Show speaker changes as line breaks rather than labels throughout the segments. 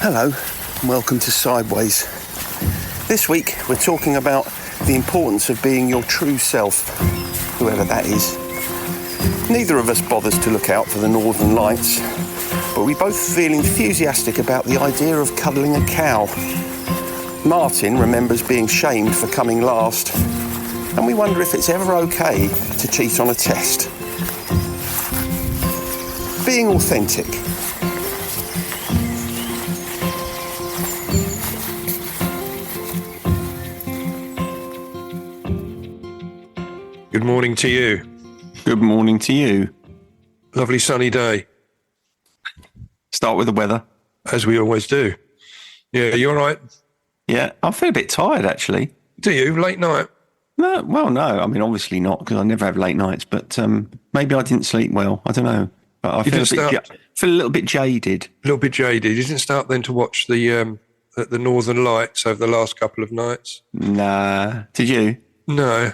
Hello, and welcome to Sideways. This week we're talking about the importance of being your true self, whoever that is. Neither of us bothers to look out for the northern lights, but we both feel enthusiastic about the idea of cuddling a cow. Martin remembers being shamed for coming last, and we wonder if it's ever okay to cheat on a test. Being authentic.
Good morning to you.
Good morning to you.
Lovely sunny day.
Start with the weather.
As we always do. Yeah, you all right?
Yeah, I feel a bit tired, actually.
Do you? Late night?
No, well, no. I mean, obviously not, because I never have late nights, but maybe I didn't sleep well. I don't know. But I feel a little bit jaded.
A little bit jaded. You didn't start then to watch the Northern Lights over the last couple of nights?
Nah. Did you?
No.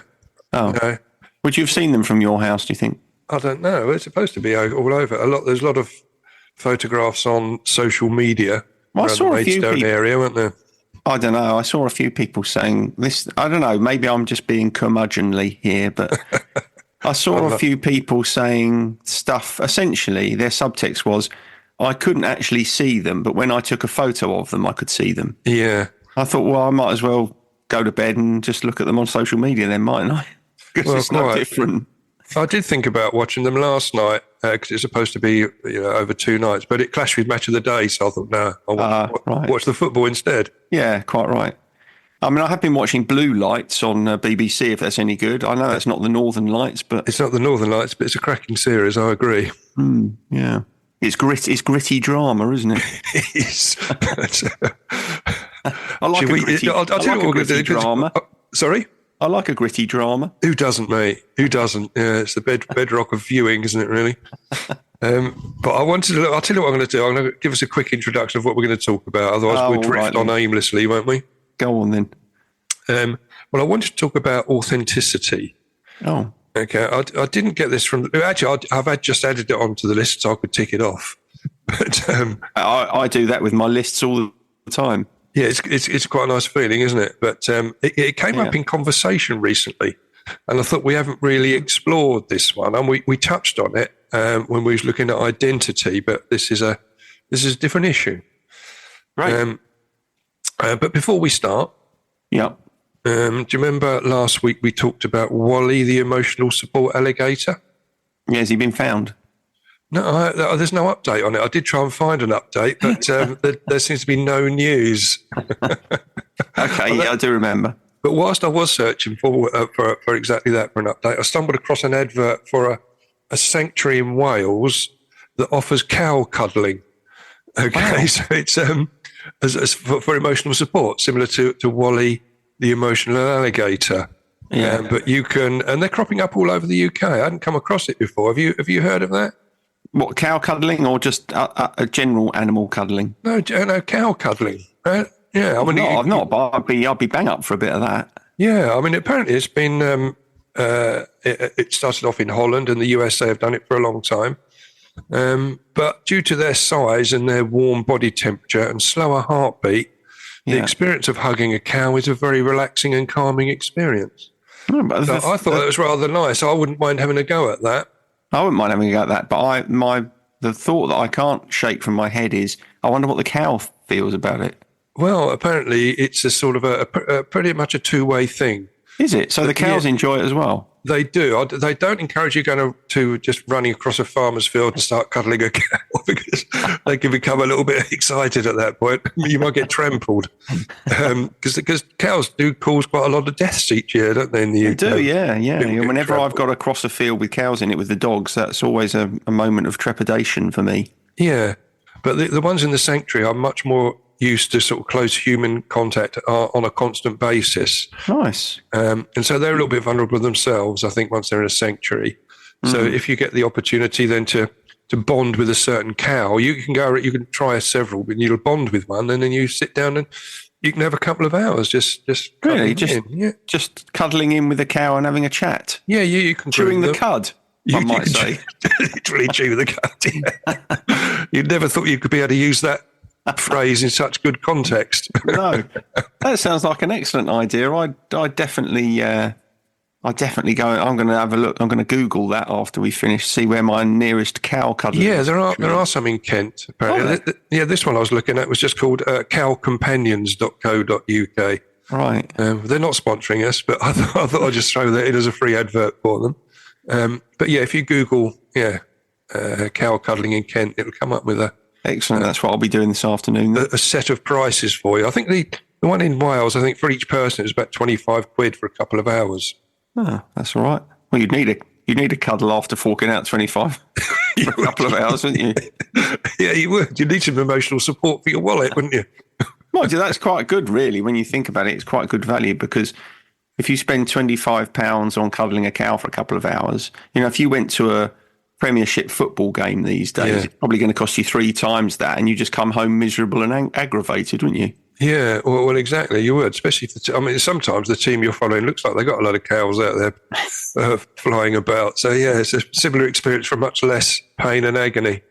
Oh.
No.
Would you have seen them from your house, do you think?
I don't know. It's supposed to be all over. There's a lot of photographs on social media
Well,
around the Maidstone area, weren't there?
I don't know. I saw a few people saying this. I don't know. Maybe I'm just being curmudgeonly here, but I saw a few people saying stuff. Essentially, their subtext was, I couldn't actually see them, but when I took a photo of them, I could see them.
Yeah.
I thought, well, I might as well go to bed and just look at them on social media then, mightn't I? Because it's no different.
I did think about watching them last night because it's supposed to be over 2 nights, but it clashed with Match of the Day, so I thought, no, I'll watch the football instead.
Yeah, quite right. I mean, I have been watching Blue Lights on BBC, if that's any good. I know that's not the Northern Lights, but...
It's not the Northern Lights, but it's a cracking series, I agree.
Yeah. It's gritty drama, isn't it?
It is.
I like
I'll tell you what we're going to do.
Drama.
Sorry?
I like a gritty drama.
Who doesn't, mate? Who doesn't? Yeah, it's the bedrock of viewing, isn't it, really? But I'll tell you what I'm going to do. I'm going to give us a quick introduction of what we're going to talk about. Otherwise, we'll drift on aimlessly, won't we?
Go on, then.
Well, I wanted to talk about authenticity.
Oh.
Okay. I didn't get this from... Actually, I've just added it onto the list so I could tick it off. But
I do that with my lists all the time.
Yeah, it's quite a nice feeling, isn't it? But it came up in conversation recently, and I thought we haven't really explored this one. And we touched on it when we was looking at identity, but this is a different issue.
Right.
But before we start,
yeah.
Do you remember last week we talked about Wally, the emotional support alligator?
Yeah, has he been found?
No, there's no update on it. I did try and find an update, but there seems to be no news.
Okay, yeah, I do remember.
But whilst I was searching for exactly that, for an update, I stumbled across an advert for a sanctuary in Wales that offers cow cuddling. Okay, wow. So it's as for emotional support, similar to Wally, the emotional alligator.
Yeah.
But you can, and they're cropping up all over the UK. I hadn't come across it before. Have you heard of that?
What, cow cuddling or just a general animal cuddling?
No, cow cuddling. Yeah, I mean,
I've not, but I'd be bang up for a bit of that.
Yeah, I mean, apparently it's been. It started off in Holland, and the USA have done it for a long time. But due to their size and their warm body temperature and slower heartbeat, the experience of hugging a cow is a very relaxing and calming experience. So I thought it was rather nice. I wouldn't mind having a go at that.
I wouldn't mind having a go at that, but the thought that I can't shake from my head is, I wonder what the cow feels about it.
Well, apparently it's a sort of a pretty much a two-way thing.
Is it? So the cows enjoy it as well?
They do. They don't encourage you going to just running across a farmer's field and start cuddling a cow because they can become a little bit excited at that point. You might get trampled because cows do cause quite a lot of deaths each year, don't they? In the UK?
They do, yeah. Whenever I've got to cross a field with cows in it with the dogs, that's always a moment of trepidation for me.
Yeah, but the ones in the sanctuary are much more used to sort of close human contact on a constant basis.
Nice.
And so they're a little bit vulnerable themselves, I think, once they're in a sanctuary. So if you get the opportunity then to bond with a certain cow, you can try several, but you'll bond with one, and then you sit down and you can have a couple of hours just
cuddling in with a cow and having a chat.
Yeah, you can
chewing the cud. You might say
literally chew the cud. Yeah. You'd never thought you could be able to use that phrase in such good context.
No, that sounds like an excellent idea. I definitely go. I'm going to have a look. I'm going to Google that after we finish. See where my nearest cow cuddling.
Yeah, there are some in Kent. Apparently, this one I was looking at was just called cowcompanions.co.uk.
Right.
They're not sponsoring us, but I thought I'd just throw that in as a free advert for them. But yeah, if you Google cow cuddling in Kent, it'll come up with
Excellent. That's what I'll be doing this afternoon.
a set of prices for you. I think the one in Wales, I think for each person, it was about £25 for a couple of hours.
Oh, that's all right. Well, you'd need a cuddle after forking out 25 for a couple of hours, wouldn't you?
Yeah, you would. You'd need some emotional support for your wallet, wouldn't you?
Well, that's quite good, really. When you think about it, it's quite good value because if you spend £25 on cuddling a cow for a couple of hours, if you went to a Premiership football game these days, it's probably going to cost you 3 times that, and you just come home miserable and aggravated, wouldn't you?
Yeah, well, exactly. You would, especially if sometimes the team you're following looks like they've got a lot of cows out there flying about. So yeah, it's a similar experience for much less pain and agony.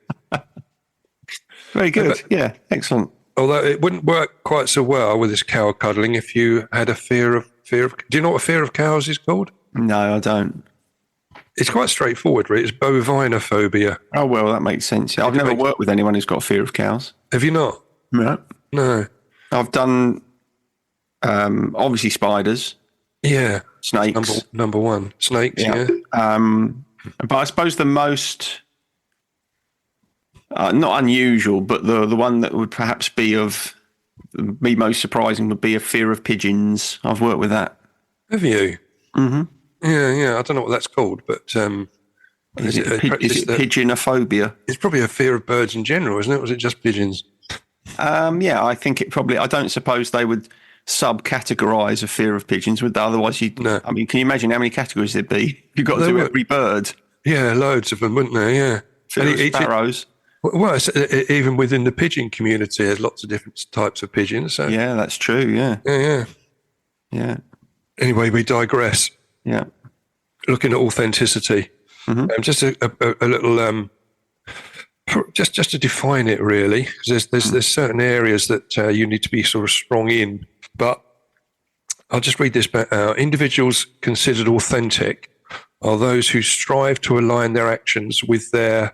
Very good. Yeah, excellent.
Although it wouldn't work quite so well with this cow cuddling if you had a fear of. Do you know what a fear of cows is called?
No, I don't.
It's quite straightforward, really. It's bovinophobia.
Oh, well, that makes sense. I've never worked with anyone who's got a fear of cows.
Have you not?
No.
No.
I've done, obviously, spiders.
Yeah.
Snakes.
Number one. Snakes, yeah.
But I suppose the most, not unusual, but the one that would perhaps be most surprising would be a fear of pigeons. I've worked with that.
Have you?
Mm-hmm.
Yeah. I don't know what that's called, but
is it pigeonophobia?
It's probably a fear of birds in general, isn't it? Or was it just pigeons?
Yeah, I think it probably. I don't suppose they would subcategorize a fear of pigeons, would they? Otherwise,
No.
I mean, can you imagine how many categories there'd be? You've got to do every bird.
Yeah, loads of them, wouldn't there? Yeah.
Fear of sparrows.
Well, even within the pigeon community, there's lots of different types of pigeons. So.
Yeah, that's true. Yeah.
Anyway, we digress.
Yeah.
Looking at authenticity, just a little, just to define it really, because there's certain areas that you need to be sort of strong in. But I'll just read this back out. Individuals considered authentic are those who strive to align their actions with their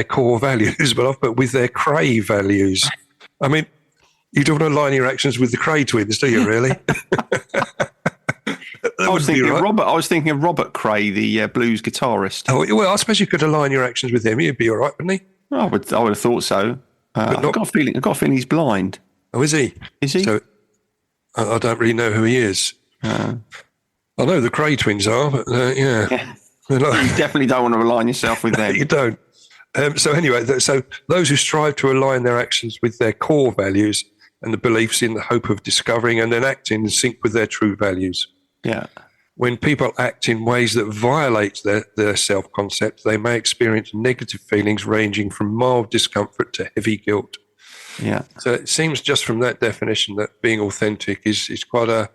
core values, but I've put with their cray values. I mean, you don't want to align your actions with the Cray twins, do you? Really?
I was thinking of Robert Cray, the blues guitarist.
Oh well, I suppose you could align your actions with him. He'd be all right, wouldn't he?
I would have thought so. I've got a feeling he's blind.
Oh, is he?
Is he?
So I don't really know who he is. I know the Cray twins are, but yeah.
You definitely don't want to align yourself with them.
You don't. So anyway, so those who strive to align their actions with their core values and the beliefs in the hope of discovering and then acting in sync with their true values.
Yeah.
When people act in ways that violate their self-concept, they may experience negative feelings ranging from mild discomfort to heavy guilt.
Yeah.
So it seems just from that definition that being authentic is quite a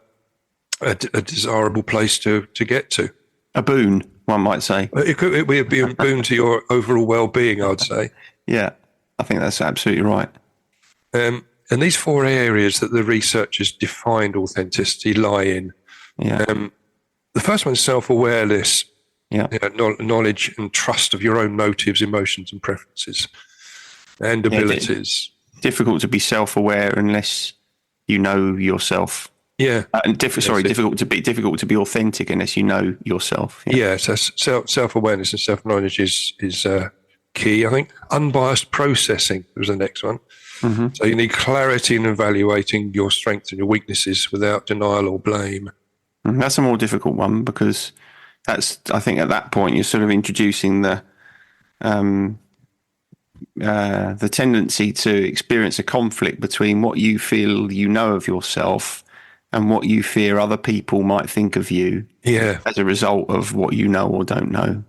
desirable place to get to.
A boon, one might say.
It would be a boon to your overall well-being, I'd say.
Yeah, I think that's absolutely right.
And these 4 areas that the researchers defined authenticity lie in.
Yeah.
The first one is self-awareness, knowledge and trust of your own motives, emotions and preferences and abilities.
Difficult to be self-aware unless you know yourself.
Yeah.
Difficult to be authentic unless you know yourself.
Yeah, so self-awareness and self-knowledge is key, I think. Unbiased processing was the next one. Mm-hmm. So you need clarity in evaluating your strengths and your weaknesses without denial or blame.
That's a more difficult one because I think at that point you're sort of introducing the tendency to experience a conflict between what you feel you know of yourself and what you fear other people might think of you as a result of what you know or don't know.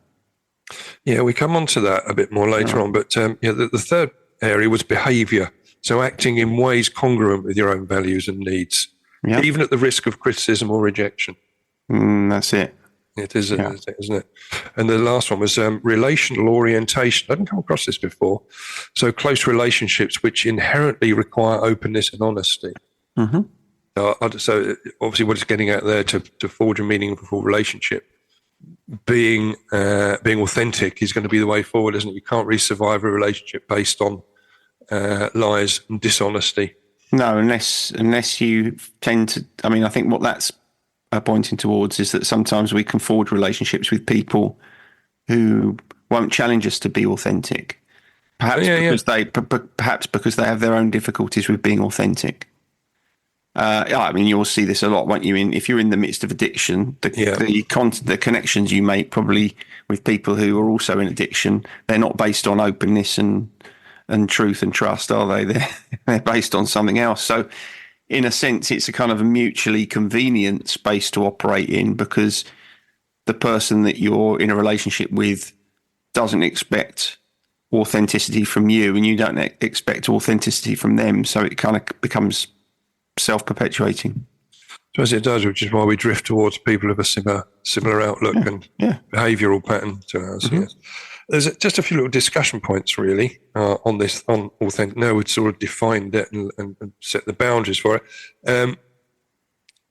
Yeah, we come on to that a bit more later on, but the third area was behaviour. So acting in ways congruent with your own values and needs, even at the risk of criticism or rejection.
That's it.
It is, isn't it? And the last one was relational orientation. I hadn't come across this before. So close relationships which inherently require openness and honesty.
Mm-hmm.
So obviously what it's getting at there to forge a meaningful relationship, being authentic is going to be the way forward, isn't it? You can't really survive a relationship based on lies and dishonesty.
No, unless you tend to. I mean, I think what that's pointing towards is that sometimes we can forge relationships with people who won't challenge us to be authentic. Perhaps because they have their own difficulties with being authentic. I mean, you'll see this a lot, won't you? If you're in the midst of addiction, the connections you make probably with people who are also in addiction, they're not based on openness and truth and trust, are they? They're based on something else. So, in a sense, it's a kind of a mutually convenient space to operate in, because the person that you're in a relationship with doesn't expect authenticity from you, and you don't expect authenticity from them. So it kind of becomes self-perpetuating.
So as it does, which is why we drift towards people of a similar outlook and behavioural pattern to ours. Mm-hmm. Yes. There's just a few little discussion points really on authentic. Now we've sort of defined it and set the boundaries for it.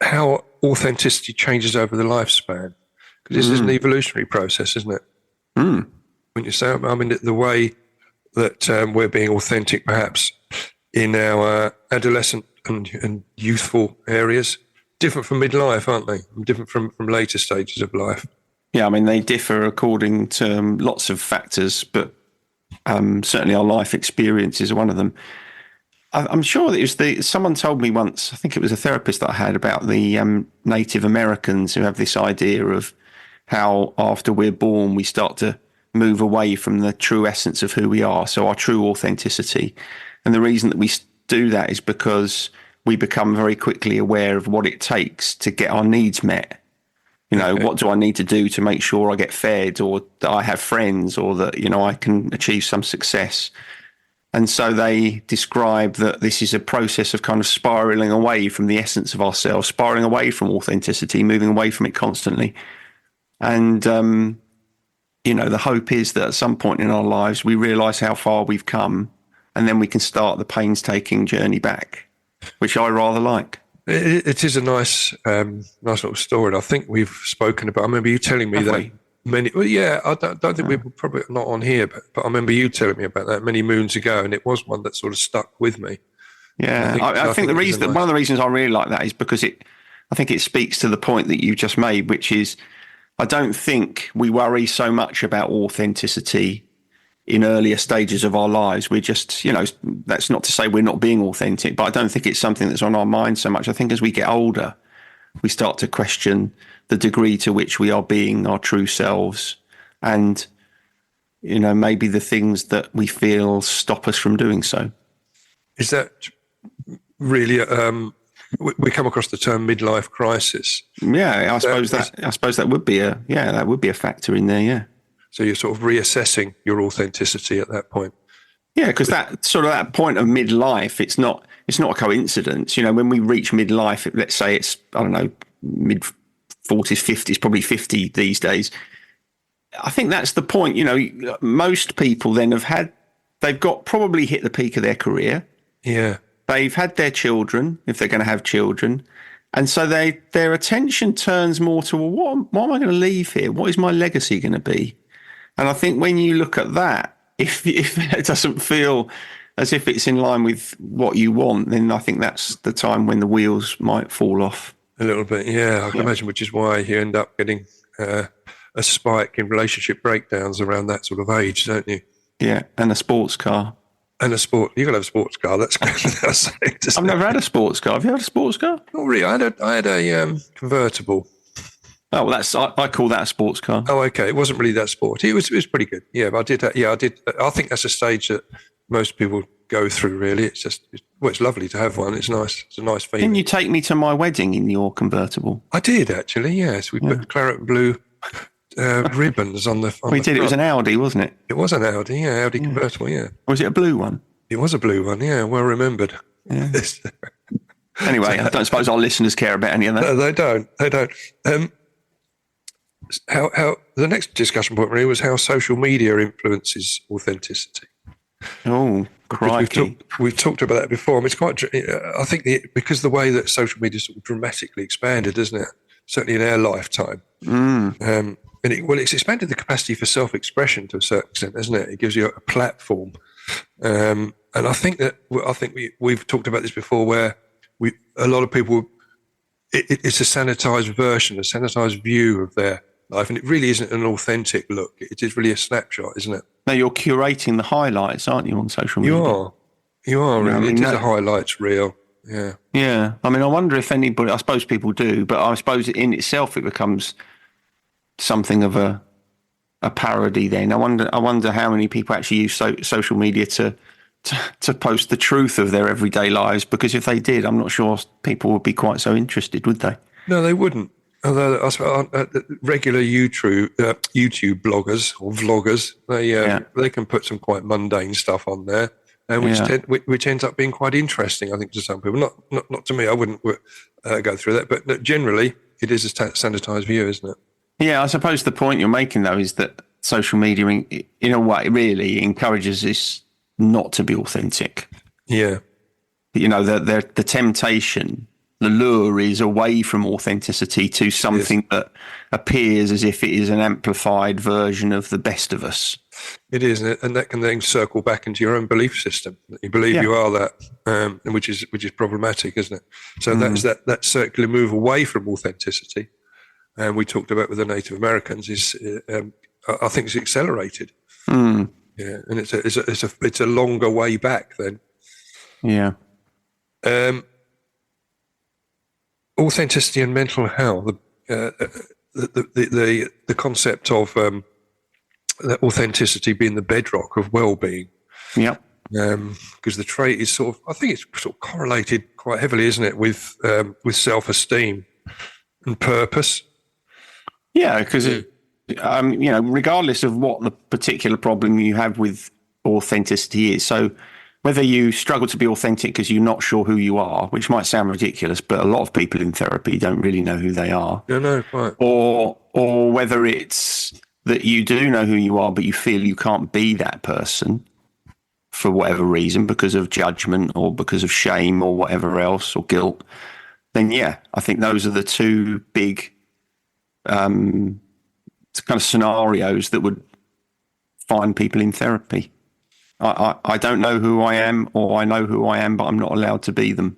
How authenticity changes over the lifespan, because this is an evolutionary process, isn't it?
Mm.
Wouldn't you say? I mean, the way that we're being authentic, perhaps in our adolescent and youthful areas, different from midlife, aren't they? Different from later stages of life.
Yeah, I mean, they differ according to lots of factors, but certainly our life experience is one of them. I'm sure that it was someone told me once, I think it was a therapist that I had, about the Native Americans who have this idea of how after we're born, we start to move away from the true essence of who we are, so our true authenticity. And the reason that we do that is because we become very quickly aware of what it takes to get our needs met. You know, what do I need to do to make sure I get fed, or that I have friends, or that, you know, I can achieve some success? And so they describe that this is a process of kind of spiraling away from the essence of ourselves, spiraling away from authenticity, moving away from it constantly. And, you know, the hope is that at some point in our lives, we realize how far we've come, and then we can start the painstaking journey back, which I rather like.
It is a nice little story. And I think we've spoken about. I remember you telling me many. Well, yeah, I don't think we were probably not on here, but I remember you telling me about that many moons ago, and it was one that sort of stuck with me.
Yeah, I think the reason, one of the reasons I really like that is because I think it speaks to the point that you just made, which is I don't think we worry so much about authenticity in earlier stages of our lives. We're just, you know, that's not to say we're not being authentic, but I don't think it's something that's on our mind so much. I think as we get older, we start to question the degree to which we are being our true selves, and, you know, maybe the things that we feel stop us from doing so.
Is that really, we come across the term midlife crisis.
Yeah, I suppose that would be a factor in there. Yeah.
So you're sort of reassessing your authenticity at that point.
Yeah, because that point of midlife, it's not a coincidence. You know, when we reach midlife, let's say it's, I don't know, mid 40s, 50s, probably 50 these days. I think that's the point. You know, most people then they've probably hit the peak of their career.
Yeah.
They've had their children, if they're going to have children. And so their attention turns more to, well, what am I going to leave here? What is my legacy going to be? And I think when you look at that, if it doesn't feel as if it's in line with what you want, then I think that's the time when the wheels might fall off.
A little bit, yeah. I can imagine, which is why you end up getting a spike in relationship breakdowns around that sort of age, don't you?
Yeah, and a sports car.
And you've got to have a sports car. That's
I've never had a sports car. Have you had a sports car?
Not really. I had a convertible.
Oh, well, I call that a sports car.
Oh, okay. It wasn't really that sporty. It was pretty good. Yeah, but I did. I think that's a stage that most people go through, really. It's just, it's lovely to have one. It's nice. It's a nice feeling.
Didn't you take me to my wedding in your convertible?
I did, actually, yes. We put claret and blue ribbons on the
We did.
Front.
It was an Audi, wasn't it?
It was an Audi, yeah. Audi convertible, yeah.
Was it a blue one?
It was a blue one, yeah. Well remembered.
Yeah. Anyway, I don't suppose our listeners care about any of that.
No, they don't. how the next discussion point really was how social media influences authenticity.
Oh,
Because
crikey.
we've talked about that before. I mean, it's quite. I think because the way that social media sort of dramatically expanded, isn't it? Certainly in our lifetime. And it's expanded the capacity for self-expression to a certain extent, isn't it? It gives you a platform. And I think we've talked about this before, where a lot of people, it's a sanitized version, a sanitized view of their life, and it really isn't an authentic look. It is really a snapshot, isn't it?
Now you're curating the highlights, aren't you, on social media?
You are really.
I mean,
it is a highlights reel. Yeah.
Yeah. I mean, I wonder if anybody, I suppose people do, but I suppose in itself it becomes something of a parody then. I wonder how many people actually use social media to post the truth of their everyday lives, because if they did, I'm not sure people would be quite so interested, would they?
No, they wouldn't. Although regular YouTube bloggers or vloggers, they can put some quite mundane stuff on there, and which ends up being quite interesting, I think, to some people. Not to me. I wouldn't go through that, but generally, it is a sanitized view, isn't it?
Yeah, I suppose the point you're making though is that social media, in a way, really encourages us not to be authentic.
Yeah.
You know, the temptation, the lure is away from authenticity to something that appears as if it is an amplified version of the best of us.
It is, and that can then circle back into your own belief system. You believe you are that, which is problematic, isn't it? So that's that circular move away from authenticity. And we talked about with the Native Americans is, I think, it's accelerated. Yeah, and it's a longer way back then.
Yeah.
Authenticity and mental health. The concept of authenticity being the bedrock of well-being.
Yeah.
Because the trait is I think it's sort of correlated quite heavily, isn't it, with self-esteem and purpose.
Yeah, because regardless of what the particular problem you have with authenticity is, so whether you struggle to be authentic because you're not sure who you are, which might sound ridiculous, but a lot of people in therapy don't really know who they are.
No, right.
Or whether it's that you do know who you are, but you feel you can't be that person for whatever reason, because of judgment or because of shame or whatever else, or guilt, then I think those are the two big kind of scenarios that would find people in therapy. I don't know who I am, or I know who I am, but I'm not allowed to be them.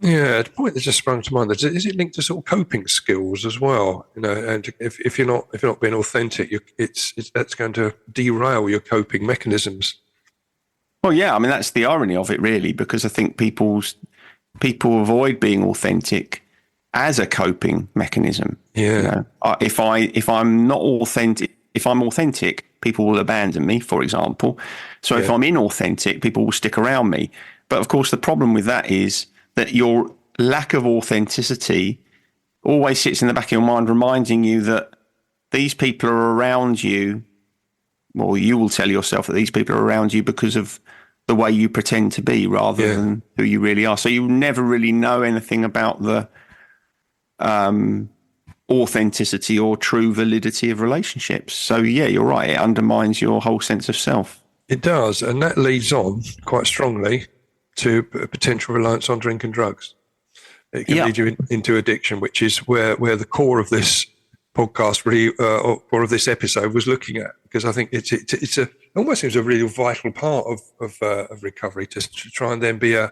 Yeah, the point that just sprung to mind is it linked to sort of coping skills as well? You know, and if you're not being authentic, that's going to derail your coping mechanisms.
Well, yeah, I mean that's the irony of it, really, because I think people avoid being authentic as a coping mechanism.
Yeah.
You know, if I'm not authentic, if I'm authentic, people will abandon me, for example. So if I'm inauthentic, people will stick around me. But of course, the problem with that is that your lack of authenticity always sits in the back of your mind, reminding you that these people are around you. Well, you will tell yourself that these people are around you because of the way you pretend to be rather than who you really are. So you never really know anything about the authenticity or true validity of relationships. So you're right. It undermines your whole sense of self.
It does, and that leads on quite strongly to a potential reliance on drink and drugs. It can lead you into addiction, which is where the core of this podcast really, or of this episode, was looking at. Because I think it almost seems a really vital part of recovery to try and then because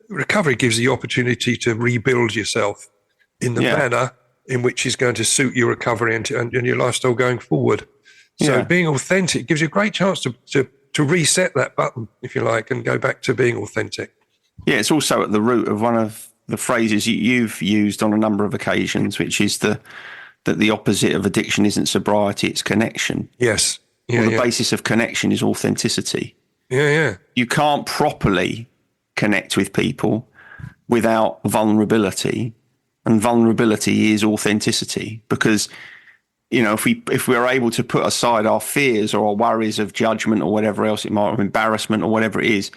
recovery gives the opportunity to rebuild yourself in the manner in which is going to suit your recovery and your lifestyle going forward. So being authentic gives you a great chance to reset that button, if you like, and go back to being authentic.
Yeah, it's also at the root of one of the phrases you've used on a number of occasions, which is that the opposite of addiction isn't sobriety, it's connection.
Yes.
The basis of connection is authenticity.
Yeah.
You can't properly connect with people without vulnerability, and vulnerability is authenticity, because if we're able to put aside our fears or our worries of judgment or whatever else it might, or embarrassment or whatever it is,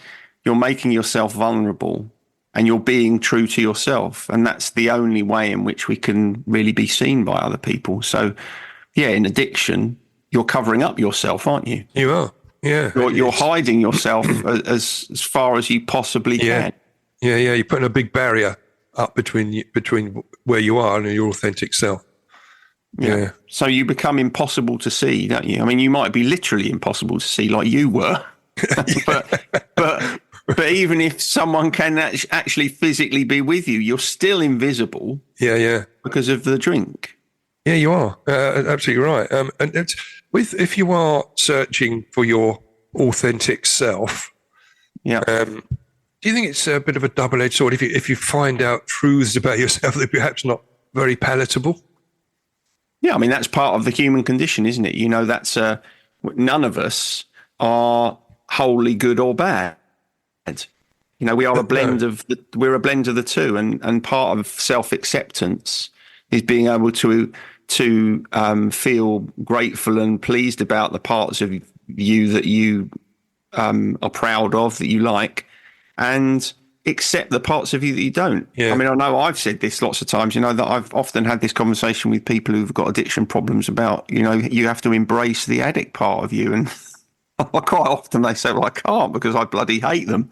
you're making yourself vulnerable and you're being true to yourself. And that's the only way in which we can really be seen by other people. So, yeah, in addiction, you're covering up yourself, aren't you?
You are. Yeah.
You're hiding yourself as far as you possibly can.
Yeah. You're putting a big barrier up between where you are and your authentic self. Yeah.
So you become impossible to see, don't you? I mean, you might be literally impossible to see, like you were, but even if someone can actually physically be with you, you're still invisible.
Yeah.
Because of the drink.
Yeah, you are absolutely right. And if you are searching for your authentic self, do you think it's a bit of a double-edged sword if you find out truths about yourself that are perhaps not very palatable?
Yeah, I mean, that's part of the human condition, isn't it? You know, that's none of us are wholly good or bad. You know, we are a blend of we're a blend of the two, and part of self-acceptance is being able to feel grateful and pleased about the parts of you that you are proud of, that you like, and accept the parts of you that you don't.
Yeah.
I mean, I know I've said this lots of times, you know, that I've often had this conversation with people who've got addiction problems about, you know, you have to embrace the addict part of you. And quite often they say, well, I can't because I bloody hate them.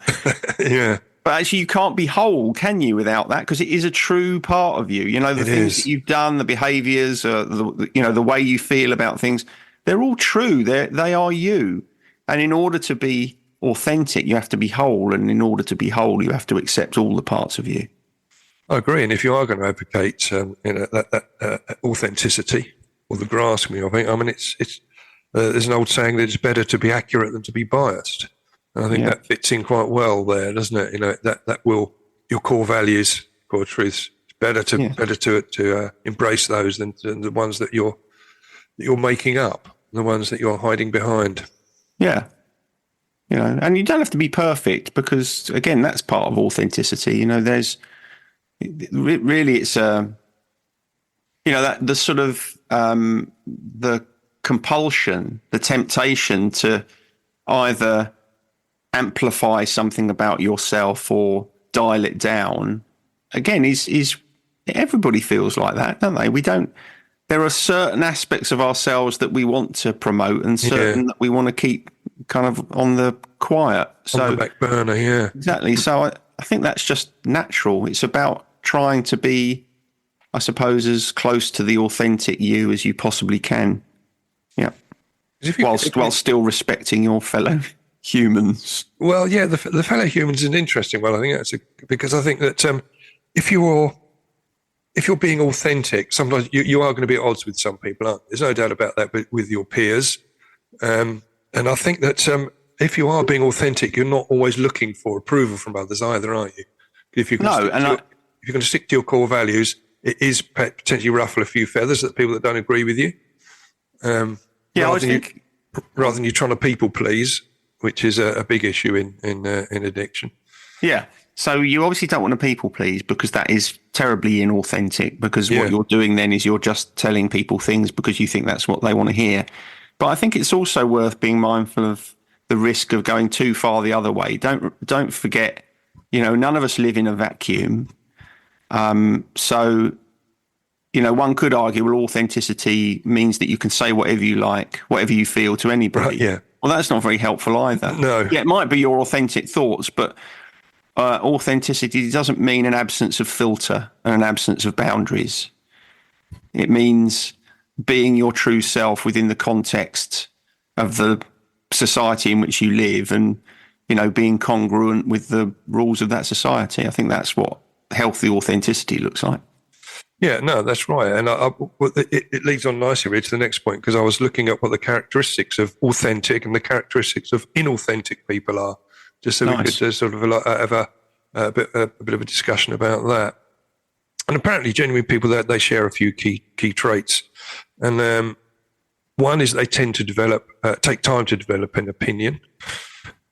Yeah.
But actually, you can't be whole, can you, without that? Because it is a true part of you. You know, the things that you've done, the behaviours, the way you feel about things, they're all true. They are you. And in order to be authentic, you have to be whole. And in order to be whole, you have to accept all the parts of you.
I agree. And if you are going to advocate that authenticity or the grasping of it, I mean, it's there's an old saying that it's better to be accurate than to be biased. And I think that fits in quite well there, doesn't it? You know, that will, your core values, core truths, it's better to embrace those than the ones that you're making up, the ones that you're hiding behind.
Yeah. You know, and you don't have to be perfect because, again, that's part of authenticity. You know, it's that the sort of the compulsion, the temptation to either amplify something about yourself or dial it down, again, is everybody feels like that, don't they? There are certain aspects of ourselves that we want to promote and certain that we want to keep kind of on the quiet. So
on the back burner, yeah.
Exactly. So I think that's just natural. It's about trying to be, I suppose, as close to the authentic you as you possibly can. Yeah. While still respecting your fellow humans.
Well, yeah, the fellow humans is an interesting one. I think because I think that if you're being authentic, sometimes you are going to be at odds with some people, aren't you? There's no doubt about that with your peers. And I think that if you are being authentic, you're not always looking for approval from others either, aren't you? If you're going to stick to your core values, it is potentially ruffle a few feathers at people that don't agree with you. Rather than you trying to people please, which is a big issue in addiction. Yeah.
So you obviously don't want to people please because that is terribly inauthentic, because what you're doing then is you're just telling people things because you think that's what they want to hear. But I think it's also worth being mindful of the risk of going too far the other way. Don't forget, you know, none of us live in a vacuum. So, you know, one could argue, well, authenticity means that you can say whatever you like, whatever you feel to anybody.
Right, yeah.
Well, that's not very helpful either.
No.
Yeah, it might be your authentic thoughts, but authenticity doesn't mean an absence of filter and an absence of boundaries. It means being your true self within the context of the society in which you live and, you know, being congruent with the rules of that society. I think that's what healthy authenticity looks like.
Yeah, no, that's right. And it leads on nicely, really, to the next point, because I was looking at what the characteristics of authentic and the characteristics of inauthentic people are, just so we could sort of have a bit of a discussion about that. And apparently, genuine people, that they share a few key traits. And one is they tend to take time to develop an opinion,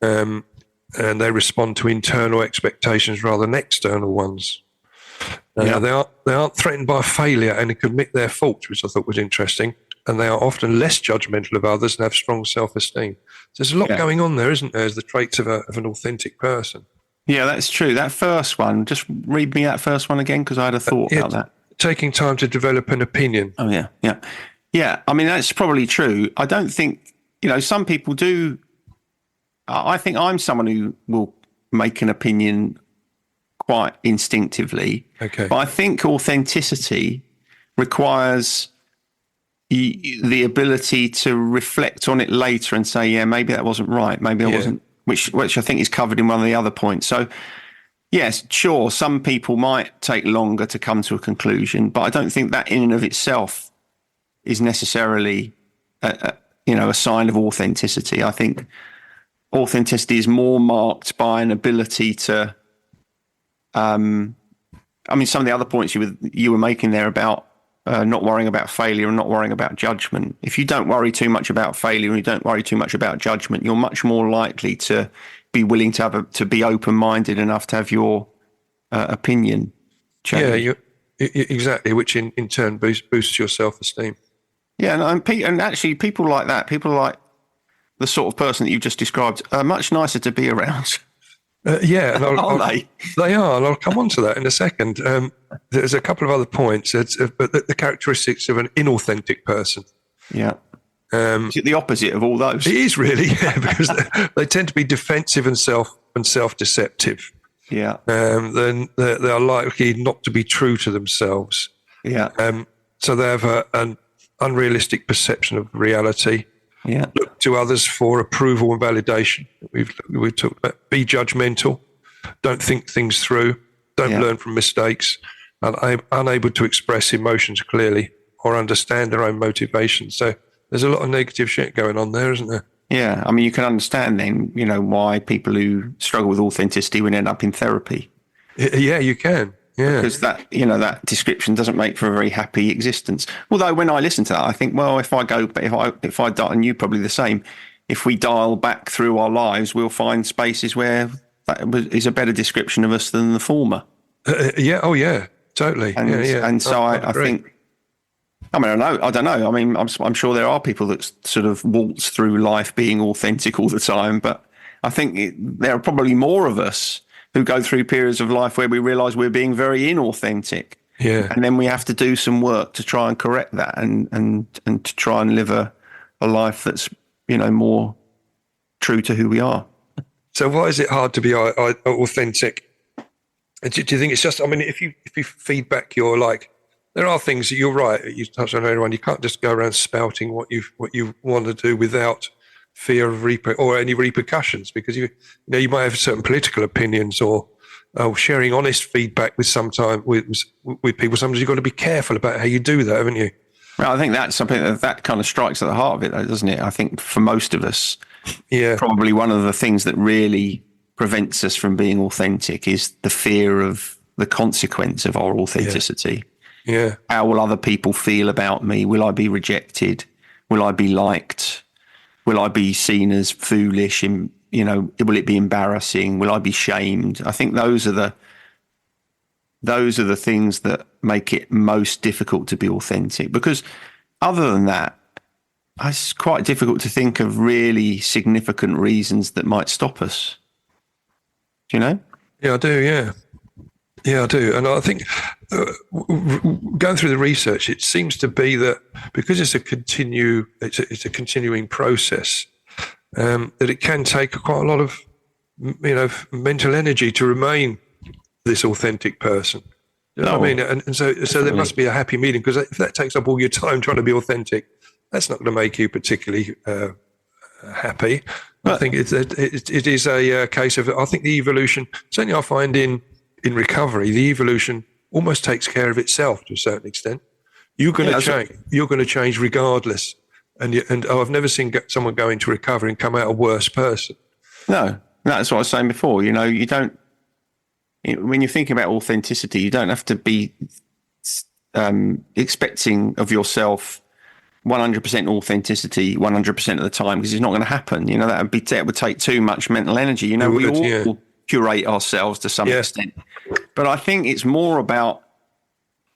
and they respond to internal expectations rather than external ones. They aren't threatened by failure and can admit their faults, which I thought was interesting. And they are often less judgmental of others and have strong self-esteem. So there's a lot going on there, isn't there, as the traits of an authentic person.
Yeah, that's true. That first one, just read me that first one again, because I had a thought
Yeah,
about that.
taking time to develop an opinion.
Oh, yeah, yeah. Yeah, I mean, that's probably true. I don't think, some people do. I think I'm someone who will make an opinion quite instinctively.
Okay.
But I think authenticity requires the ability to reflect on it later and say, yeah, maybe that wasn't right. Maybe I wasn't, which I think is covered in one of the other points. So, yes, sure, some people might take longer to come to a conclusion, but I don't think that in and of itself is necessarily a sign of authenticity. I think authenticity is more marked by an ability to some of the other points you were making there about not worrying about failure and not worrying about judgment. If you don't worry too much about failure and you don't worry too much about judgment, you're much more likely to be willing to be open-minded enough to have your opinion change.
Yeah, exactly, which in turn boosts your self-esteem.
Yeah, and actually people like that, people like the sort of person that you've just described, are much nicer to be around.
Yeah, and
aren't they?
They are, and I'll come on to that in a second. There's a couple of other points, but the characteristics of an inauthentic person.
Yeah. Is it the opposite of all those?
It is really, yeah, because they tend to be defensive and self-deceptive.
Yeah.
Then they are likely not to be true to themselves.
Yeah.
So they have an unrealistic perception of reality.
Yeah.
Look to others for approval and validation. We've talked about. Be judgmental. Don't think things through. Don't learn from mistakes. And unable to express emotions clearly or understand their own motivations. So there's a lot of negative shit going on there, isn't there?
Yeah. I mean, you can understand then, why people who struggle with authenticity would end up in therapy.
Yeah, you can. Yeah.
Because that description doesn't make for a very happy existence. Although when I listen to that, I think, well, if I dial, and you probably the same, if we dial back through our lives, we'll find spaces where that is a better description of us than the former.
Yeah. Oh, yeah. Totally.
And,
yeah.
And so I think, I don't know. I mean, I'm sure there are people that sort of waltz through life being authentic all the time, but I think there are probably more of us who go through periods of life where we realise we're being very inauthentic.
Yeah.
And then we have to do some work to try and correct that and to try and live a life that's, more true to who we are.
So why is it hard to be authentic? Do you think it's just, if you feed back there are things that you're right, you touched on earlier on, you can't just go around spouting what you want to do without fear of any repercussions, because you might have certain political opinions or sharing honest feedback with people. Sometimes you've got to be careful about how you do that, haven't you?
Well, I think that's something that kind of strikes at the heart of it, though, doesn't it? I think for most of us, probably one of the things that really prevents us from being authentic is the fear of the consequence of our authenticity.
Yeah.
How will other people feel about me? Will I be rejected? Will I be liked? Will I be seen as foolish? And, will it be embarrassing? Will I be shamed? I think those are the things that make it most difficult to be authentic, because other than that, it's quite difficult to think of really significant reasons that might stop us. Do you know?
Yeah, I do. Yeah. Yeah, I do. And I think going through the research, it seems to be that because it's a continuing process, that it can take quite a lot of, mental energy to remain this authentic person. You know what I mean? And so there must be a happy medium, because if that takes up all your time trying to be authentic, that's not going to make you particularly happy. I think it is a case of, I think the evolution, certainly I find in recovery, the evolution almost takes care of itself to a certain extent. You're going to change. You're going to change regardless. And I've never seen someone go into recovery and come out a worse person.
No, that's what I was saying before. You don't. When you're thinking about authenticity, you don't have to be expecting of yourself 100% authenticity 100% of the time, because it's not going to happen. That would take too much mental energy. We all curate ourselves to some extent, but I think it's more about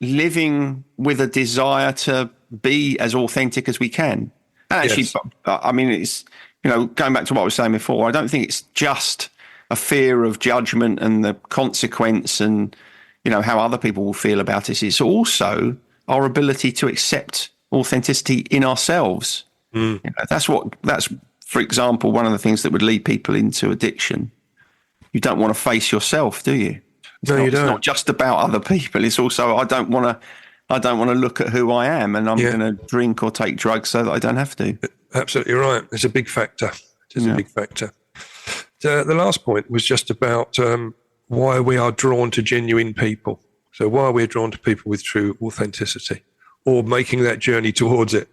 living with a desire to be as authentic as we can. And actually, it's going back to what I was saying before. I don't think it's just a fear of judgment and the consequence and, how other people will feel about us. It's also our ability to accept authenticity in ourselves. That's, for example, one of the things that would lead people into addiction. You don't want to face yourself, do you?
You don't.
It's not just about other people. It's also, I don't want to look at who I am, and I'm going to drink or take drugs so that I don't have to.
Absolutely right. It's a big factor. It's a big factor. The last point was just about why we are drawn to genuine people. So why we're drawn to people with true authenticity, or making that journey towards it,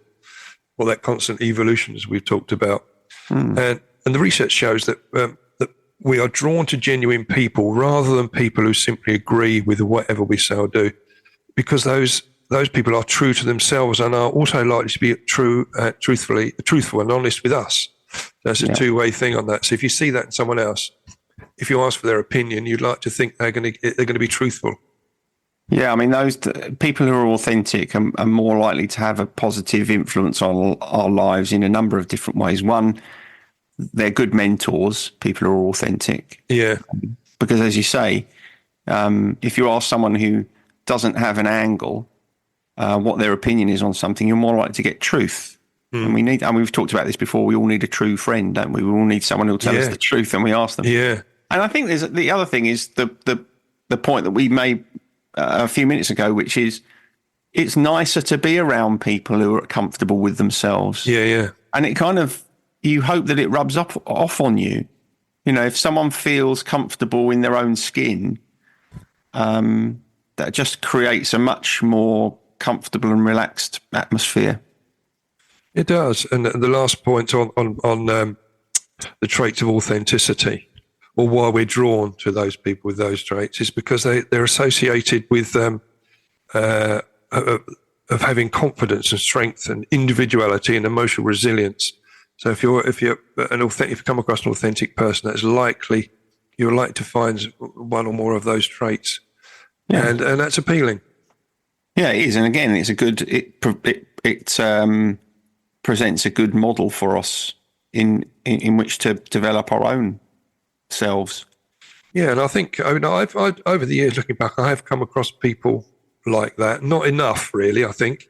or that constant evolution, as we've talked about. And the research shows that that we are drawn to genuine people rather than people who simply agree with whatever we say or do, because those people are true to themselves and are also likely to be truthful and honest with us. That's a two-way thing on that. So if you see that in someone else, if you ask for their opinion, you'd like to think they're going to be truthful.
Yeah, I mean, those people who are authentic are more likely to have a positive influence on our lives in a number of different ways. One, they're good mentors, people who are authentic.
Yeah.
Because as you say, if you ask someone who doesn't have an angle, what their opinion is on something, you're more likely to get truth. And we've talked about this before, we all need a true friend, don't we? We all need someone who'll tell us the truth and we ask them.
Yeah.
And I think the other thing is the point that we made a few minutes ago, which is it's nicer to be around people who are comfortable with themselves.
Yeah, yeah.
And it kind of, you hope that it rubs off on you. If someone feels comfortable in their own skin, that just creates a much more comfortable and relaxed atmosphere.
It does. And the last point on the traits of authenticity, or why we're drawn to those people with those traits, is because they're associated with of having confidence and strength and individuality and emotional resilience. So if you come across an authentic person, that's likely you're likely to find one or more of those traits, and that's appealing.
Yeah, it is. And again, it's a good. It presents a good model for us in which to develop our own selves.
Yeah, and I think I've over the years, looking back, I have come across people like that. Not enough, really, I think.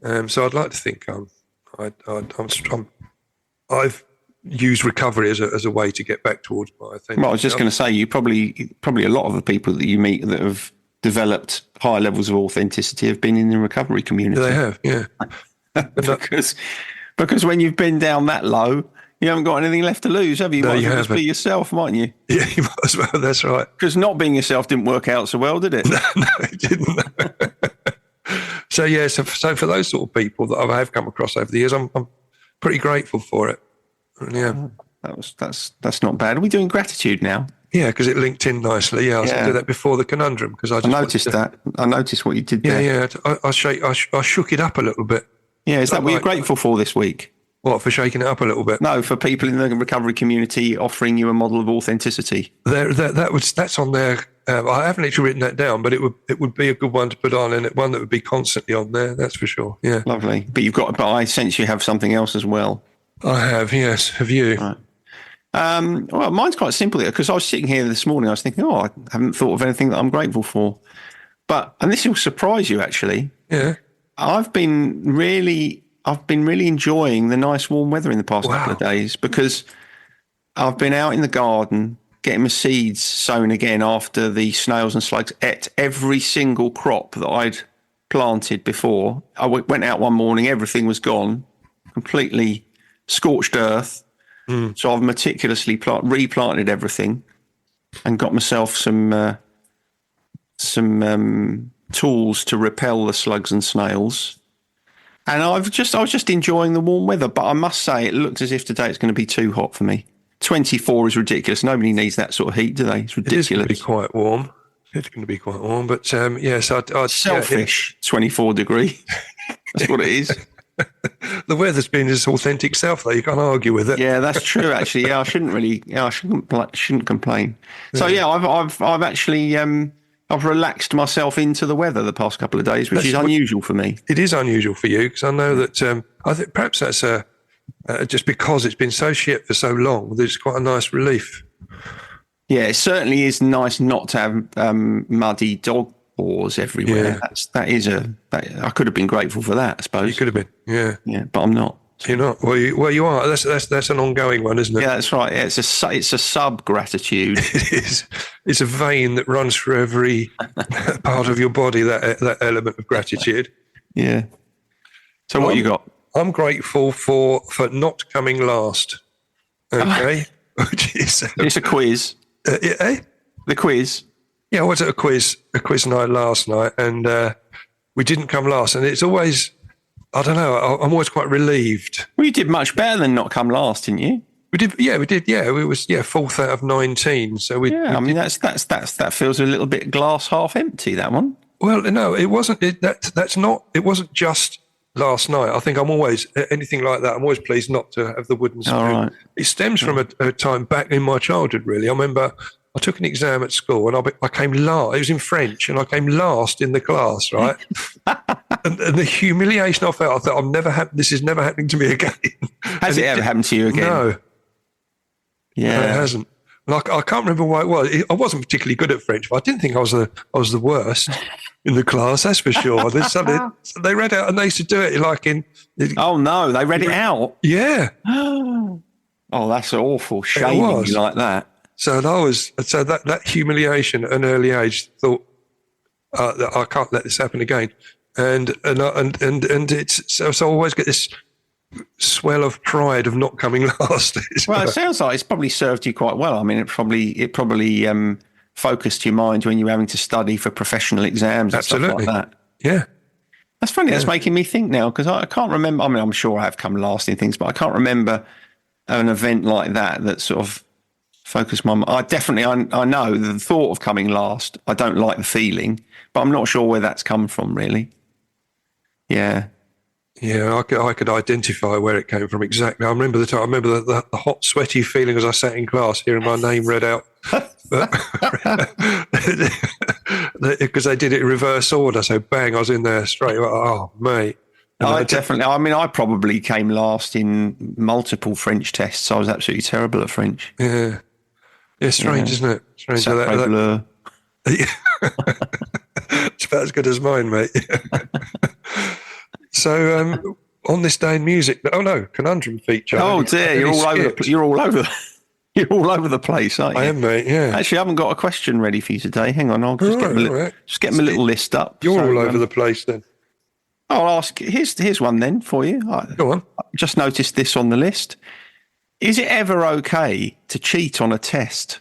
So I'd like to think I've used recovery as a way to get back towards my authentic.
Well, I was just going to say, you probably a lot of the people that you meet that have developed high levels of authenticity have been in the recovery community.
They have, yeah.
because when you've been down that low, you haven't got anything left to lose, have you?
No,
you
might
as well just be yourself, mightn't you?
Yeah, you might as well. That's right.
Because not being yourself didn't work out so well, did it?
No, it didn't. So yeah, so for those sort of people that I have come across over the years, I'm pretty grateful for it. Yeah,
that's not bad. Are we doing gratitude now?
Yeah, because it linked in nicely. Yeah, I was going to do that before the conundrum because I
noticed that. I noticed what you did there.
Yeah. I shook it up a little bit.
Yeah, is that what you're grateful for this week?
What, for shaking it up a little bit?
No, for people in the recovery community offering you a model of authenticity.
That's on there. I haven't actually written that down, but it would be a good one to put on, and one that would be constantly on there. That's for sure. Yeah,
lovely. But I sense you have something else as well.
I have. Yes. Have you?
Right. Well, mine's quite simple here because I was sitting here this morning. I was thinking, I haven't thought of anything that I'm grateful for. And this will surprise you, actually.
Yeah.
I've been really enjoying the nice warm weather in the past couple of days because I've been out in the garden getting my seeds sown again after the snails and slugs ate every single crop that I'd planted before. I went out one morning, everything was gone, completely scorched earth. So I've meticulously replanted everything and got myself some tools to repel the slugs and snails. And I was just enjoying the warm weather, but I must say it looks as if today it's going to be too hot for me. 24 is ridiculous. Nobody needs that sort of heat, do they? It's ridiculous.
It's going to be quite warm. But yes, I'd
selfish. 24 degree. That's what it is.
The weather's been its authentic self, though. You can't argue with it.
Yeah, that's true. Actually, yeah, I shouldn't complain. So yeah, I've actually I've relaxed myself into the weather the past couple of days, which is unusual for me.
It is unusual for you because I know that I think perhaps that's just because it's been so shit for so long. There's quite a nice relief.
Yeah, it certainly is nice not to have muddy dog paws everywhere.
Yeah.
I could have been grateful for that, I suppose.
You could have been, yeah.
Yeah, but I'm not.
You're not. Well, you are. That's an ongoing one, isn't it?
Yeah, that's right. Yeah, it's a sub gratitude.
It is. It's a vein that runs through every part of your body. That element of gratitude.
Yeah. So what you got?
I'm grateful for not coming last. Okay, which is
it's a quiz. The quiz.
Yeah, I was at a quiz night last night, and we didn't come last. And it's always, I don't know, I'm always quite relieved.
Well, you did much better than not come last, didn't you?
We did. Yeah, it was fourth out of 19. So
that feels a little bit glass half empty. That one.
Well, no, it wasn't. It wasn't just last night. I think I'm always anything like that. I'm always pleased not to have the wooden spoon.
Right.
It stems from a time back in my childhood. Really, I remember I took an exam at school and I came last. It was in French, and I came last in the class. Right, and the humiliation I felt. I thought, this is never happening to me again.
Has it ever happened to you again?
No.
Yeah,
no, it hasn't. And I can't remember why it was. I wasn't particularly good at French, but I didn't think I was the worst in the class. That's for sure. They read out, and they used to do it like in.
Oh no, they read it out.
Yeah.
Oh, that's awful. Shaming you like that.
So that humiliation at an early age thought that I can't let this happen again, and it's so I always get this swell of pride of not coming last.
Well, it sounds like it's probably served you quite well. I mean, it probably focused your mind when you were having to study for professional exams and stuff like that.
Yeah.
That's funny. Yeah. That's making me think now, because I can't remember. I mean, I'm sure I have come last in things, but I can't remember an event like that sort of focused my mind. I know the thought of coming last, I don't like the feeling, but I'm not sure where that's come from, really. Yeah.
Yeah, I could identify where it came from exactly. I remember the time. I remember the hot, sweaty feeling as I sat in class, hearing my name read out, because they did it in reverse order. So bang, I was in there straight. Oh, mate!
I probably came last in multiple French tests. I was absolutely terrible at French.
Yeah, strange, isn't it? Strange. It's about as good as mine, mate. So on this day in music, conundrum feature.
Oh dear, you're all over the place, aren't you?
I am, mate. Yeah.
Actually, I haven't got a question ready for you today. Hang on, I'll just get my little list up.
You're all over the place then.
I'll ask. Here's one then for you.
Go on.
I just noticed this on the list. Is it ever okay to cheat on a test?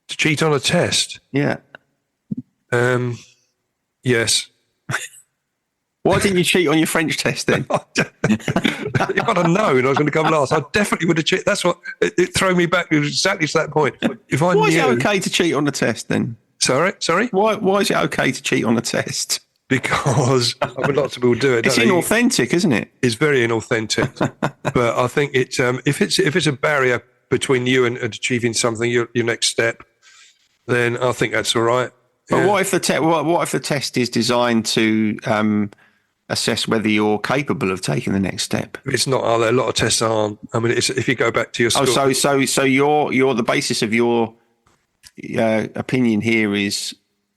To cheat on a test?
Yeah.
Yes.
Why didn't you cheat on your French test then?
If I'd have known I was going to come last, I definitely would have cheated. That's what it threw me back exactly to that point.
Why is it okay to cheat on a test then?
Sorry.
Why is it okay to cheat on a test?
Because lots of people do it.
It's inauthentic, isn't it?
It's very inauthentic. But I think it's if it's a barrier between you and achieving something, your next step, then I think that's all right.
But yeah. What if the test is designed to assess whether you're capable of taking the next step?
It's not. Are there? A lot of tests aren't. I mean, if you go back to your school.
Oh, so you're the basis of your opinion here is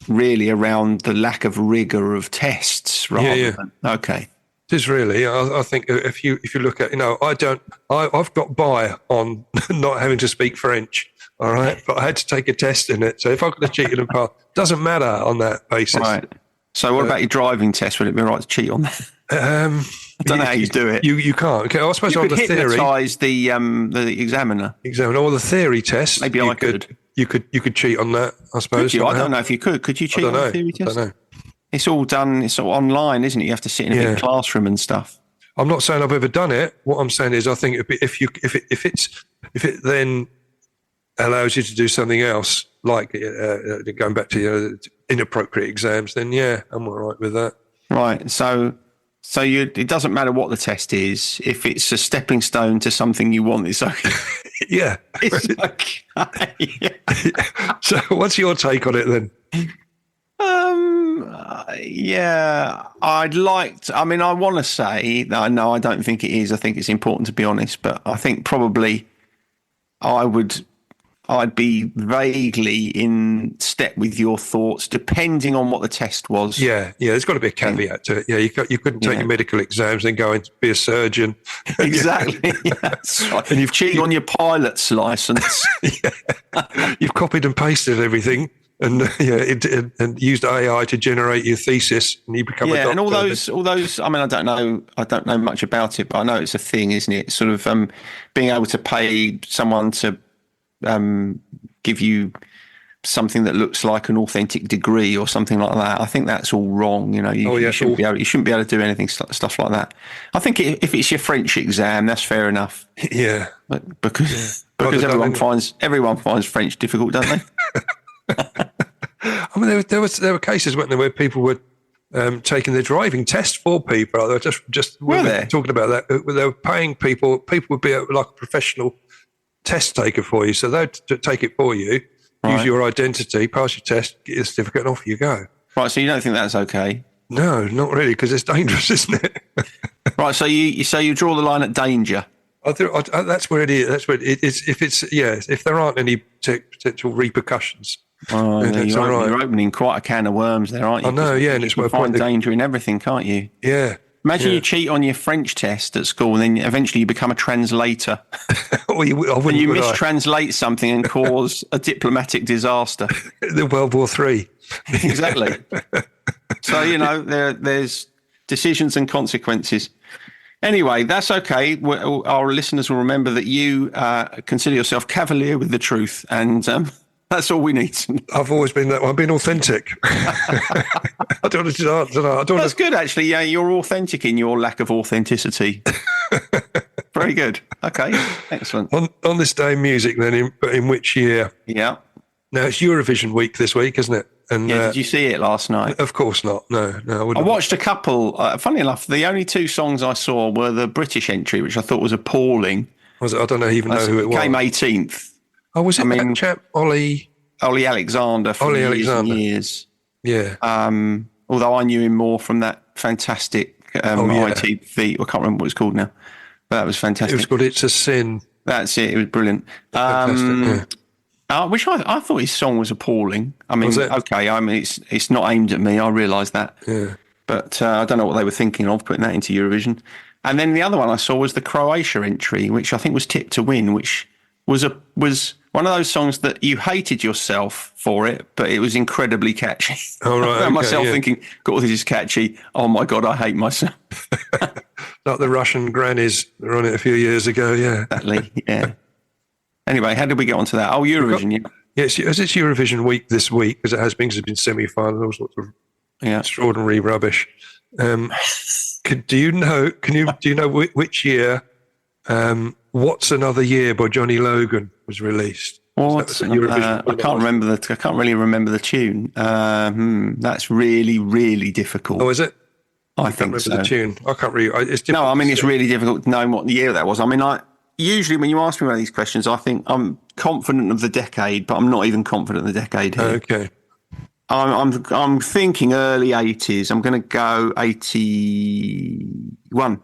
really around the lack of rigor of tests, rather than okay.
It is really. I think if you look at, I've got by on not having to speak French. All right, but I had to take a test in it. So if I could have cheated and passed, doesn't matter on that basis.
Right. So what about your driving test? Would it be right to cheat on that? I don't know how you do it.
You can't. Okay, I suppose on the theory,
hypnotise the examiner.
Or the theory test.
Maybe I could.
You could cheat on that. I suppose.
Could you? I don't know if you could. Could you cheat on the theory test?
I don't know.
It's all done. It's all online, isn't it? You have to sit in a big classroom and stuff.
I'm not saying I've ever done it. What I'm saying is, I think if it then allows you to do something else, like going back to inappropriate exams, then I'm all right with that.
Right. So it doesn't matter what the test is. If it's a stepping stone to something you want, it's okay.
Yeah.
It's okay.
So what's your take on it then?
I want to say that no, I don't think it is. I think it's important to be honest, but I think probably I would I'd be vaguely in step with your thoughts, depending on what the test was.
Yeah, there's got to be a caveat to it. Yeah, you couldn't take your medical exams and go and be a surgeon.
Exactly. That's right. And you've cheated on your pilot's license.
You've copied and pasted everything. And and used AI to generate your thesis, and you become a doctor.
And all those. I mean, I don't know much about it, but I know it's a thing, isn't it? Sort of being able to pay someone to give you something that looks like an authentic degree or something like that. I think that's all wrong. You shouldn't be able to do anything stuff like that. I think if it's your French exam, that's fair enough.
Yeah,
but because everyone finds French difficult, don't they?
I mean, there were cases, weren't there, where people were taking the driving test for people. They were just talking about that. They were paying people. People would be like a professional test taker for you, so they'd take it for you, use your identity, pass your test, get your certificate, and off you go. Right.
So you don't think that's okay?
No, not really, because it's dangerous, isn't it?
Right. So you draw the line at danger.
That's where it is. That's where it is. If there aren't any potential repercussions.
You're opening quite a can of worms there, aren't you?
I know, and it's worth
find danger in everything, can't you?
Yeah.
Imagine you cheat on your French test at school, and then eventually you become a translator.
You
mistranslate something and cause a diplomatic disaster.
The World War III.
Exactly. So there's decisions and consequences. Anyway, that's okay. Our listeners will remember that you consider yourself cavalier with the truth, and that's all we need.
I've always been that one. I've been authentic. I don't want to answer.
That's good, actually. Yeah, you're authentic in your lack of authenticity. Very good. Okay, excellent.
On this day in music, then, in which year?
Yeah.
Now, it's Eurovision week this week, isn't it? And
did you see it last night?
Of course not. No, I wouldn't.
I watched a couple. Funny enough, the only two songs I saw were the British entry, which I thought was appalling.
Was it? I don't even know who it was.
Came 18th.
Oh, was it that chap, Ollie
Alexander for years and years.
Yeah.
Although I knew him more from that fantastic ITV. I can't remember what it's called now. But that was fantastic.
It was called It's a Sin.
That's it. It was brilliant.
Fantastic,
which I thought his song was appalling. I mean, okay. I mean, it's not aimed at me. I realise that.
Yeah.
But I don't know what they were thinking of putting that into Eurovision. And then the other one I saw was the Croatia entry, which I think was tipped to win, which was one of those songs that you hated yourself for it, but it was incredibly catchy.
Oh, right.
I found myself thinking, God, this is catchy. Oh, my God, I hate myself.
Like the Russian grannies that were on it a few years ago, yeah.
Exactly, yeah. Anyway, how did we get onto that? Oh, Eurovision,
Yes, it's Eurovision week this week, because it has been, because it's been semi-final, all sorts of extraordinary rubbish. Do you know which year What's Another Year by Johnny Logan was released?
I can't really remember the tune. That's really, really difficult.
Oh, is it?
I think so.
The tune. I can't really. It's
no, I mean it's really difficult to know what year that was. I mean, usually when you ask me about these questions, I think I'm confident of the decade, but I'm not even confident of the decade here.
Okay.
I'm thinking early 80s. I'm going to go 81.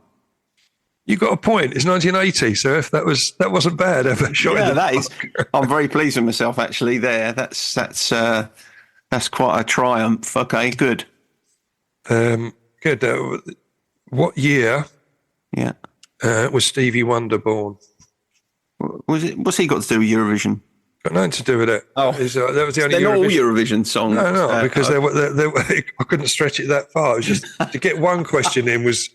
You got a point. It's 1980, so if that wasn't bad ever.
That is. I'm very pleased with myself actually. There, that's quite a triumph. Okay, good.
Good. What year?
Yeah.
Was Stevie Wonder born?
What's he got to do with Eurovision?
Got nothing to do with it.
Oh,
that was the only.
They're not all Eurovision songs.
No, because I couldn't stretch it that far. It was just to get one question in was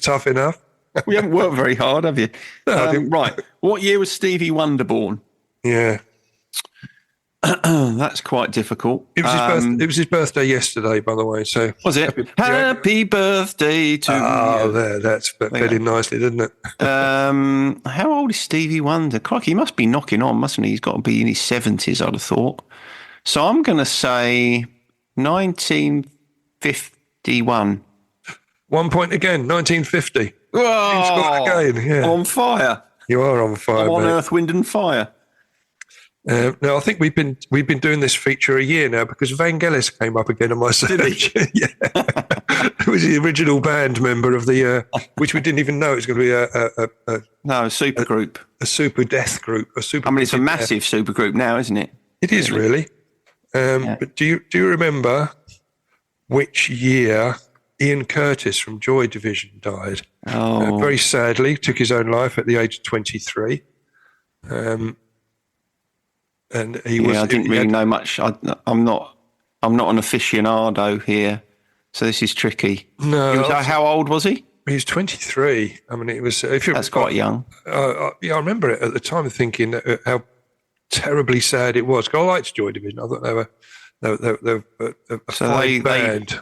tough enough.
We haven't worked very hard, have you?
No,
right. What year was Stevie Wonder born?
Yeah.
That's quite difficult.
It was his birthday yesterday, by the way. So
was it? Happy birthday to you.
Oh, that's fed in nicely, didn't it?
How old is Stevie Wonder? Crikey, he must be knocking on, mustn't he? He's got to be in his 70s, I'd have thought. So I'm going to say 1951.
1 point again, 1950.
Oh,
again, yeah.
On fire.
You are on fire,
I'm on
mate.
Earth, Wind and Fire.
Now I think we've been doing this feature a year now because Vangelis came up again on my search.
Did he?
Yeah. It was the original band member of the, which we didn't even know it was going to be
a super group.
A super death group.
It's a massive super group now, isn't it?
It is really. But do you remember which year Ian Curtis from Joy Division died? Very sadly, took his own life at the age of 23. And he was.
I didn't really know much. I'm not an aficionado here, so this is tricky.
No.
How old was he?
He was 23. I mean, it was.
That's quite young.
Yeah, I remember it at the time, thinking how terribly sad it was. 'Cause I liked Joy Division. I thought they were a fine band.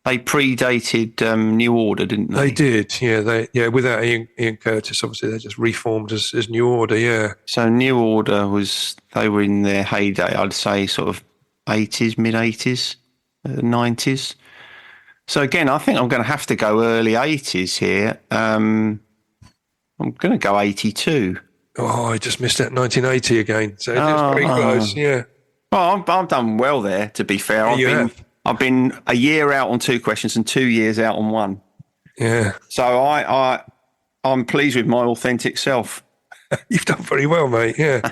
They predated New Order, didn't they?
They did, yeah. Without Ian Curtis, obviously, they just reformed as New Order, yeah.
So New Order they were in their heyday, I'd say, sort of 80s, mid 80s, 90s. So again, I think I'm going to have to go early 80s here. I'm going to go 82.
Oh, I just missed that 1980 again. So it's very close, yeah.
Well, I've done well there, to be fair. I've been a year out on 2 questions and 2 years out on 1.
Yeah.
So I'm pleased with my authentic self.
You've done very well, mate. Yeah.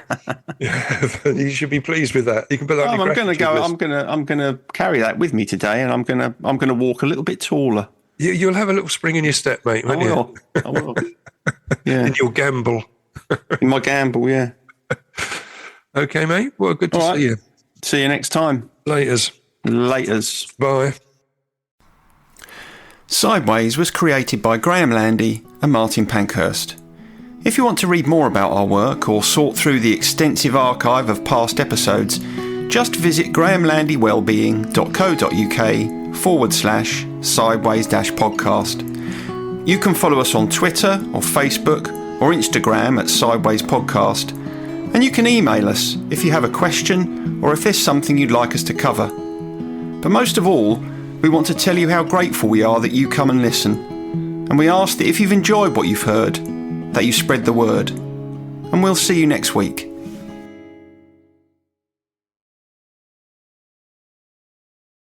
You should be pleased with that. You can put that on your gratitude list.
I'm going to carry that with me today, and I'm going to walk a little bit taller.
You'll have a little spring in your step, mate, won't you?
I will. Yeah.
In your gamble.
In my gamble, yeah.
Okay, mate. Well, good to see you.
See you next time.
Laters. Bye.
Sideways was created by Graham Landy and Martin Pankhurst. If you want to read more about our work or sort through the extensive archive of past episodes, just visit grahamlandywellbeing.co.uk/sideways-podcast. You can follow us on Twitter or Facebook or Instagram at Sideways Podcast, and you can email us if you have a question or if there's something you'd like us to cover. But most of all, we want to tell you how grateful we are that you come and listen, and we ask that if you've enjoyed what you've heard, that you spread the word. And we'll see you next week.